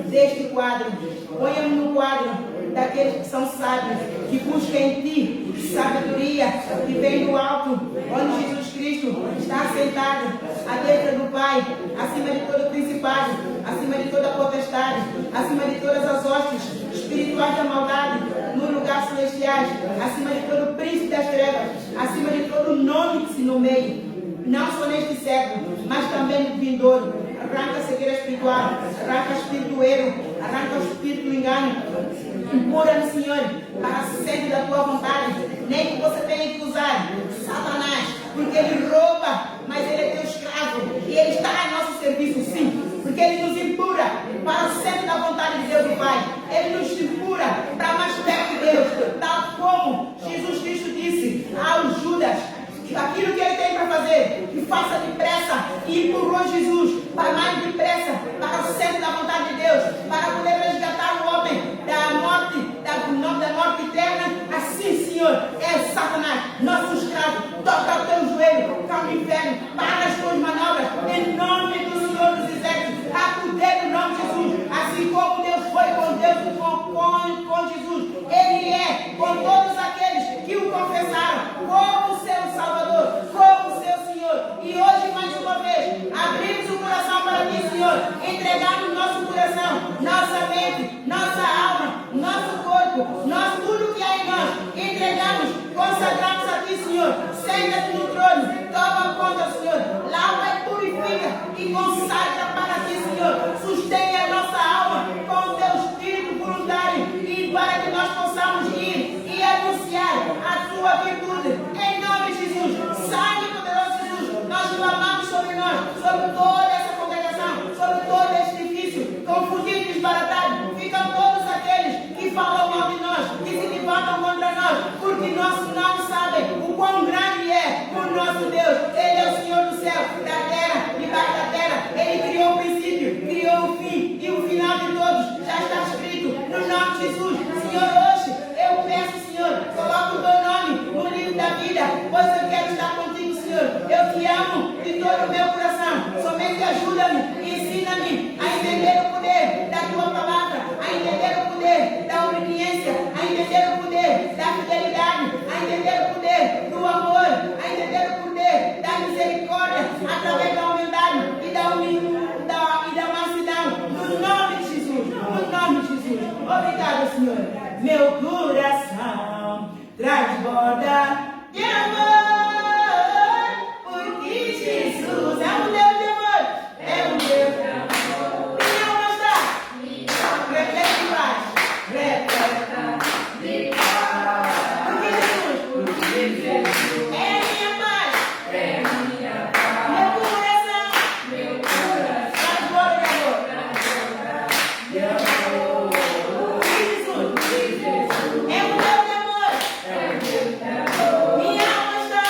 deste quadro. Ponha-me no quadro daqueles que são sábios, que buscam em ti sabedoria que vem do alto, onde Jesus Cristo está sentado à destra do Pai, acima de todo principado, acima de toda potestade, acima de todas as hostes espirituais da maldade, no lugar celestiais, acima de todo príncipe das trevas, acima de todo nome que se nomeie, não só neste século, mas também no vindouro. Arranca a cegueira espiritual, arranca o espírito do erro, arranca o espírito do engano. Empurra-me, Senhor, para a sede da tua vontade. Nem que você tenha que usar Satanás, porque ele rouba, mas ele é teu escravo e ele está a nosso serviço, sim. Porque ele nos empurra para o centro da vontade de Deus e Pai. Ele nos empurra para mais perto de Deus, tal como Jesus Cristo disse ao Judas: aquilo que ele tem para fazer, que faça depressa, e empurrou Jesus para mais depressa, para o centro da vontade de Deus, para poder resgatar o homem da morte, da morte eterna. Assim, Senhor, é Satanás, nosso escravo. Toca o teu joelho, calma o inferno, para as tuas manobras, em nome do Senhor dos Exércitos. Há poder no nome de Jesus, assim como Deus foi com Deus, com Jesus. Ele é com todos aqueles que o confessaram como seu Salvador, como seu Senhor. E hoje, mais uma vez, abrimos o coração para ti, Senhor. Entregamos nosso coração, nossa mente, nossa alma, nosso corpo, tudo que há em nós. Entregamos, consagramos a ti, Senhor. Senta-te no trono, toma conta, Senhor. Lava e purifica e consagra para ti, Senhor. Sustenha a nossa alma com o teu espírito voluntário, e para que nós possamos ir e anunciar a tua virtude. Em nome de Jesus, sangue poderoso de Jesus, nós clamamos sobre nós, sobre toda essa congregação, sobre todo este edifício, confundido e desbaratado. Ficam todos aqueles que falam mal de nós, que se levantam contra nós, porque nós não sabem o quão grande é o nosso Deus. Ele é o Senhor do céu, da terra, debaixo da terra. Ele criou o princípio, criou o fim, e o final de todos já está escrito no nome de Jesus. Senhor, hoje eu peço, Senhor, coloca o teu nome no livro da vida, pois eu quero estar contigo, Senhor. Eu te amo de todo o meu coração. Somente ajuda-me, ensina-me a entender o poder da tua palavra, a entender o poder da obediência, a entender o poder da fidelidade, a entender o poder do amor, a entender o poder da misericórdia, através da humildade e da mansidão, no nome de Jesus, no nome de Jesus. Obrigada, Senhor. Meu coração transborda de amor, porque Jesus é um Deus de amor, é um Deus de amor. Minha alma está repleta de paz, repleta de paz, porque Jesus é minha paz, é minha paz. Meu coração transborda de amor, porque Jesus é um Deus de amor, é um Deus de amor. Minha alma está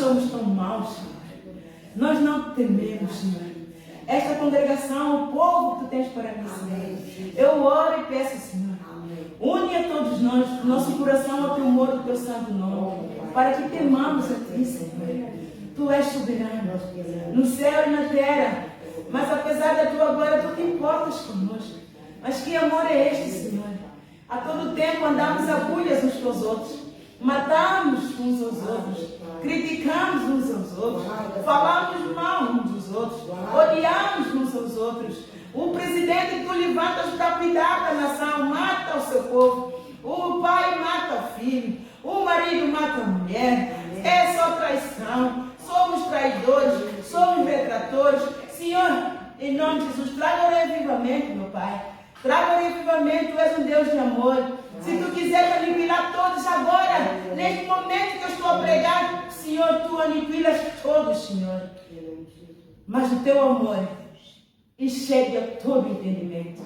somos tão maus, Senhor. Nós não tememos, Senhor. Esta congregação, o povo que tu tens para mim, Senhor. Eu oro e peço, Senhor. Une a todos nós, nosso coração ao teu amor, do teu santo nome, para que temamos a ti, Senhor. Tu és soberano, no céu e na terra. Mas apesar da tua glória, tu te importas conosco. Mas que amor é este, Senhor? A todo tempo andamos agulhas uns com os outros, matamos uns aos outros, criticamos uns aos outros, falamos mal uns dos outros, odiamos uns aos outros. O presidente que tu levantas para cuidar da nação mata o seu povo. O pai mata o filho. O marido mata a mulher. É só traição. Somos traidores. Somos retratores. Senhor, em nome de Jesus, traga o reavivamento, meu Pai. Traga o reavivamento. Tu és um Deus de amor. Se tu quiser aniquilar todos agora, neste momento que eu estou a pregar, Senhor, tu aniquilas todos, Senhor. Mas o teu amor enxerga todo o entendimento.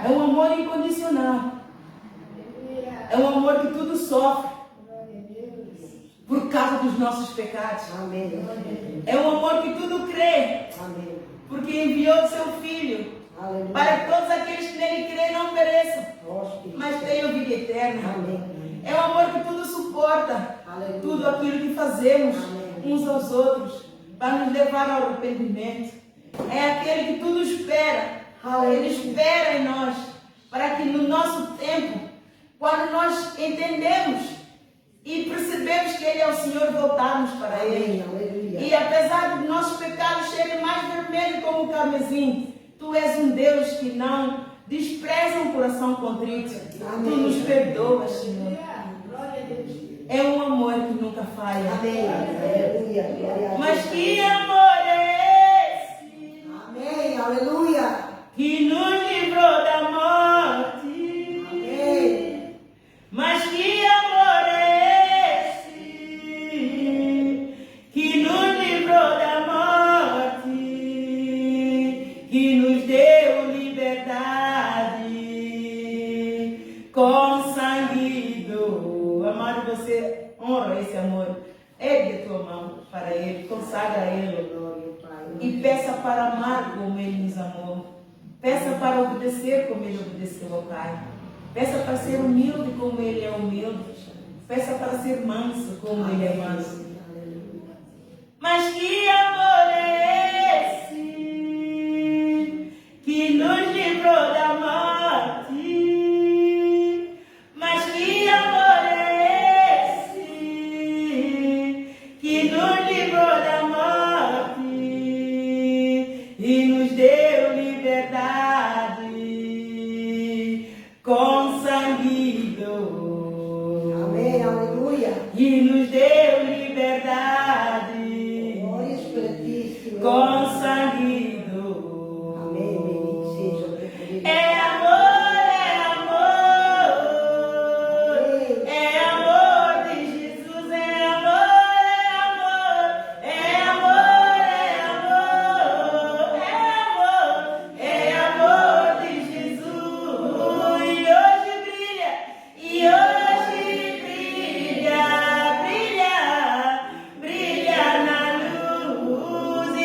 É um amor incondicional. É um amor que tudo sofre por causa dos nossos pecados. É um amor que tudo crê, porque enviou o seu Filho para que todos aqueles que nele creem não pereçam, mas tenham vida eterna. É um amor que tudo suporta, tudo aquilo que fazemos uns aos outros, para nos levar ao arrependimento. É aquele que tudo espera. Ele espera em nós, para que no nosso tempo, quando nós entendemos e percebemos que Ele é o Senhor, voltarmos para Ele. E apesar de nossos pecados serem mais vermelhos como o carmesim, Tu és um Deus que não despreza um coração contrito. Tu nos perdoas, Senhor. É um amor que nunca falha. Mas que amor é esse? Amém, aleluia. Que nos livrou da morte. Amém. Mas que amor é esse? Que nos livrou da morte. Que nos deu liberdade. Com sangue do... Amado, você honra esse amor. Ergue a tua mão para Ele. Consagra a Ele. E peça para amar como Ele nos amou. Peça para obedecer como Ele obedeceu ao Pai. Peça para ser humilde como Ele é humilde. Peça para ser manso como Ele é manso. Mas que amor é esse que nos livrou da morte? Mas que amor é esse que nos livrou da morte e nos deu liberdade com sangue do... Amém, aleluia. E nos deu liberdade Glórias para ti, Senhor. com sangue do... Amém, bendito seja o teu poder. É amor, é amor. É amor de Jesus, é amor, é amor. É amor, é amor. É amor de Jesus. E hoje brilha, brilha, brilha na luz. E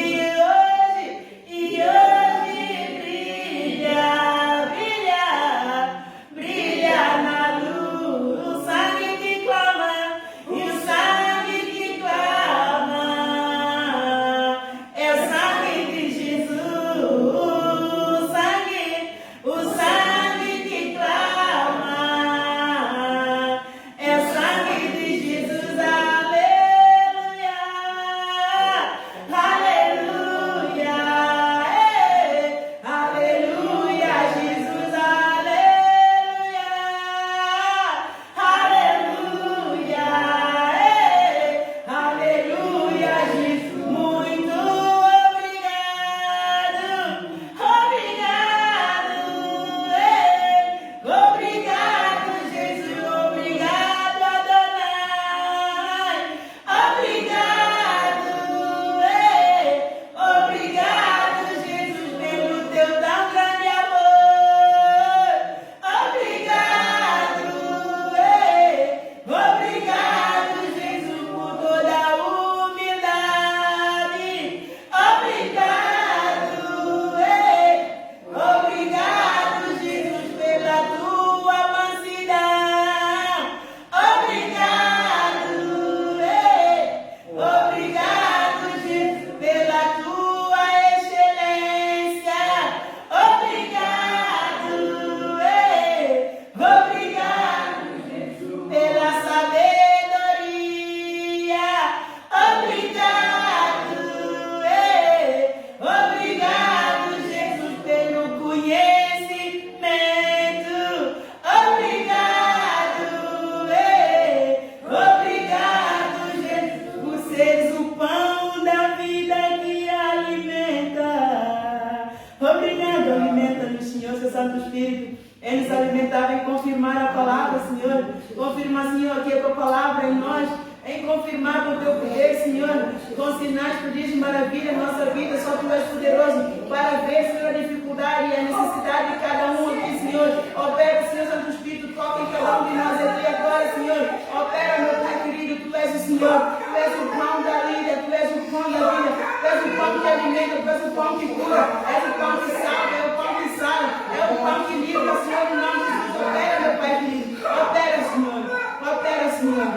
Obrigado, alimenta-nos, Senhor, seu Santo Espírito. Ele nos alimentava em confirmar a palavra, Senhor. Confirma, Senhor, aqui a tua palavra em nós. Em confirmar com o teu poder, Senhor, com sinais, prodígios, maravilha na nossa vida. Só tu és poderoso para ver, Senhor, a dificuldade e a necessidade de cada um aqui, Senhor. Opera, Senhor, Santo Espírito, toca em cada um de nós aqui agora, Senhor. Opera, meu Pai querido, tu és o Senhor. Tu és o pão da vida, tu és o pão da vida. Tu és o pão que alimenta, tu és o pão que cura. És o pão que salva, é o pão que sara. É o pão que livra, Senhor, em nome de Jesus. Opera, meu Pai querido. Opera, Senhor. Opera, Senhor.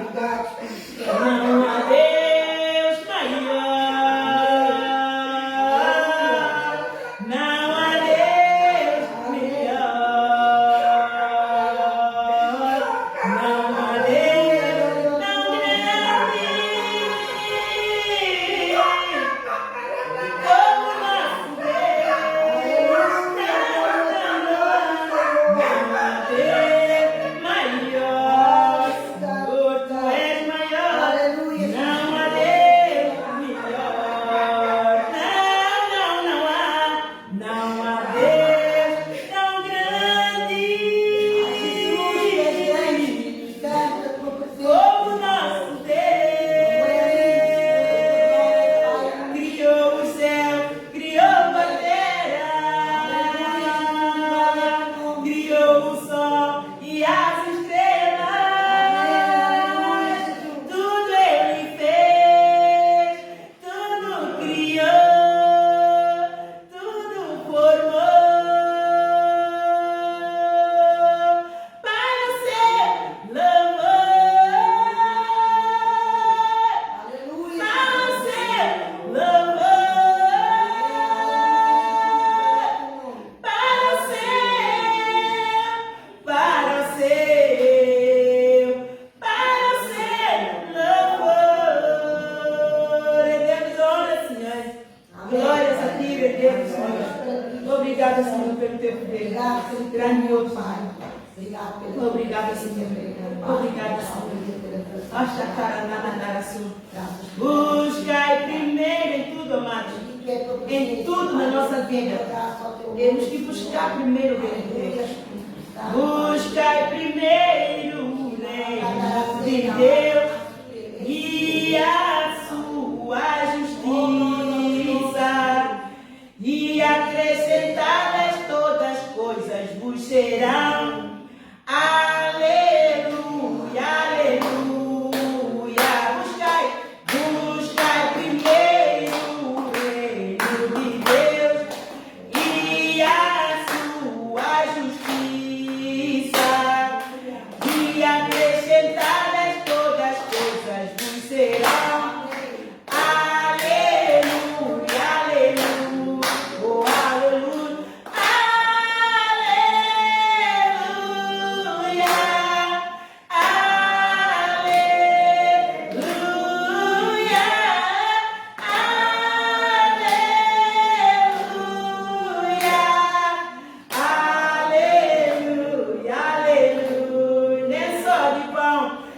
Não há Deus maior, não há Deus melhor, não há Deus tão grande como nosso Deus, não há Deus maior, Senhor, tu és maior. Não há Deus melhor, não há Deus tão grande como nosso Deus. Criou o céu, criou a terra, criou o sol e as estrelas. Tudo Ele fez, tudo criou, tudo formou para ser louvor, para ser louvor, para ser louvor. E Deus, ora, Senhor. Glórias a ti, meu Deus, Senhor. Obrigada, Senhor, pelo teu poder. Grandioso, Pai. Obrigada, Senhor. Obrigada, Senhor. Buscai primeiro em tudo, amados. Em tudo na nossa vida. Temos que buscar primeiro o reino de Deus. Buscai primeiro o reino de Deus e a sua justiça, e acrescentadas todas as coisas vos serão. Aleluia, aleluia. Buscai primeiro o reino de Deus e a sua justiça, e acrescentadas todas as coisas vos serão. Aleluia, aleluia, oh aleluia, aleluia, aleluia.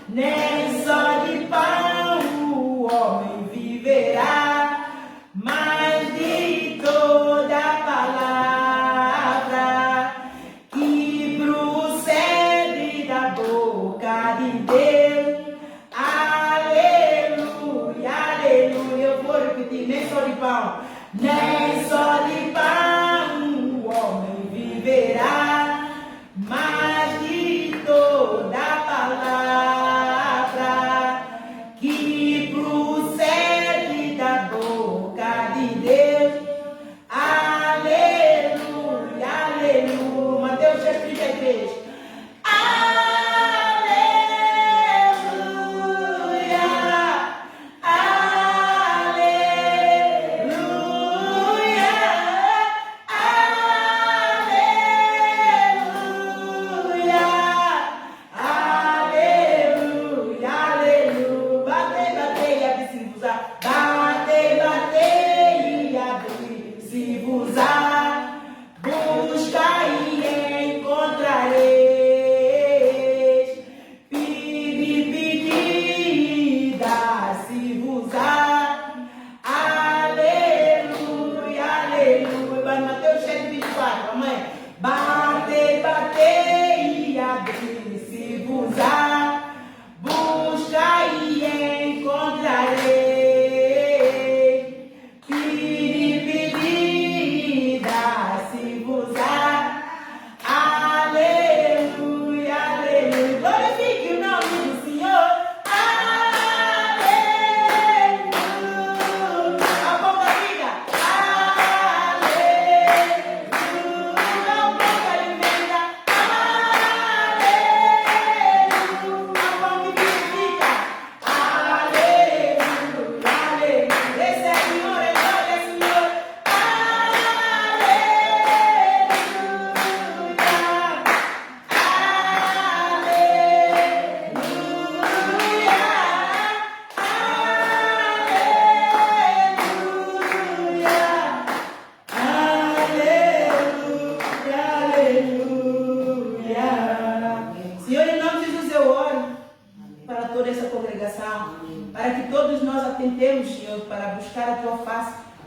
Nem só de pão o homem viverá, mas de toda palavra que procede da boca de Deus. Aleluia, aleluia. Eu vou repetir, nem só de pão, nem só de pão o homem viverá, mas de toda palavra que procede da boca de Deus. Aleluia, aleluia. Mateus 6:33. Aleluia, aleluia,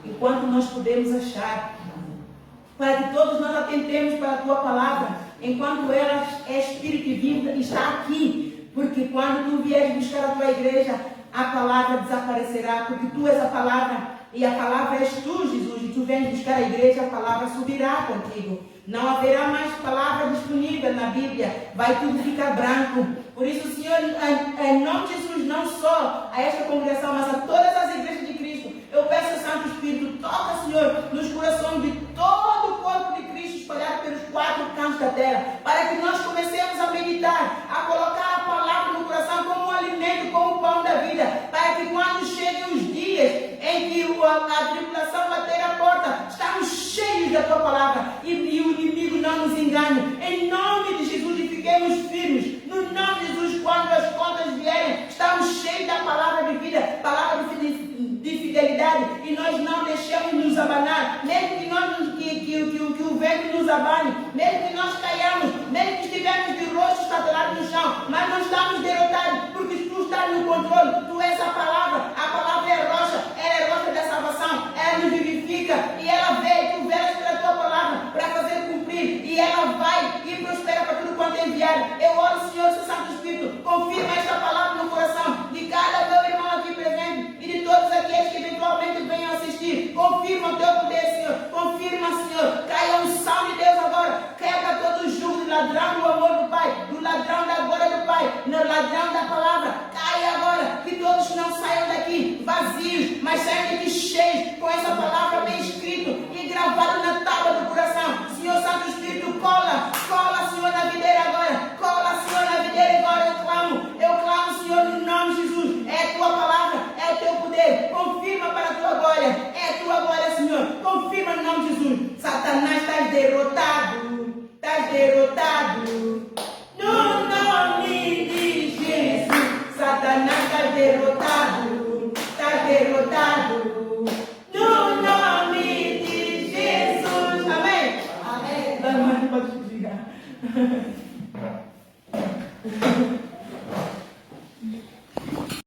enquanto nós podemos achar, para que todos nós atentemos para a tua palavra, enquanto ela é espírito e vida, está aqui, porque quando tu vieres buscar a tua igreja, a palavra desaparecerá, porque tu és a palavra, e a palavra és tu, Jesus, e tu vens buscar a igreja, a palavra subirá contigo. Não haverá mais palavra disponível na Bíblia, vai tudo ficar branco. Por isso, Senhor, em nome de Jesus, não só a esta congregação, mas a todas as igrejas de Cristo, eu peço, Santo Espírito, toca, Senhor, nos corações de todo o corpo de Cristo espalhado pelos 4 cantos da terra, para que nós comecemos a meditar, a colocar a palavra no coração como um alimento, como o pão da vida, para que quando cheguem os dias em que a tribulação bater a porta, estamos cheios da tua palavra e o inimigo não nos engane. Em nome de Jesus, e fiquemos firmes. No nome de Jesus, quando as contas vierem, estamos cheios da palavra de vida, palavra de fidelidade, e nós não deixamos nos abanar, mesmo que o vento nos abane, mesmo que nós caiamos, mesmo que estivermos de rosto estatelados no chão, mas não estamos derrotados, porque tu estás no controle, tu és a palavra é rocha, ela é rocha da salvação, ela nos vivifica, e ela vê, tu velas pela tua palavra, para fazer cumprir, e ela vai e prospera para tudo quanto é enviado. Eu oro, Senhor, seu Santo Espírito, confirma esta palavra no coração de cada meu irmão aqui presente, e de todos aqueles que eventualmente venham assistir. Confirma o teu poder, Senhor, confirma, Senhor, caia a unção de Deus agora, quebra todo o jugo do ladrão do amor do Pai, do ladrão da glória do Pai, no ladrão da palavra, caia agora, que todos não saiam daqui vazios, mas saiam daqui cheios, com essa palavra bem escrito e gravado na tábua do coração. Senhor Santo Espírito, cola, Senhor, na videira agora, cola, Senhor, na videira agora, eu clamo, Senhor, no nome de Jesus, é a tua palavra, é o teu poder, confirma para a tua glória, é a tua glória, Senhor, confirma no nome de Jesus. Satanás, estás derrotado, no nome de Jesus. Satanás, estás derrotado, no nome de Jesus. Amém? Amém. Pode desligar.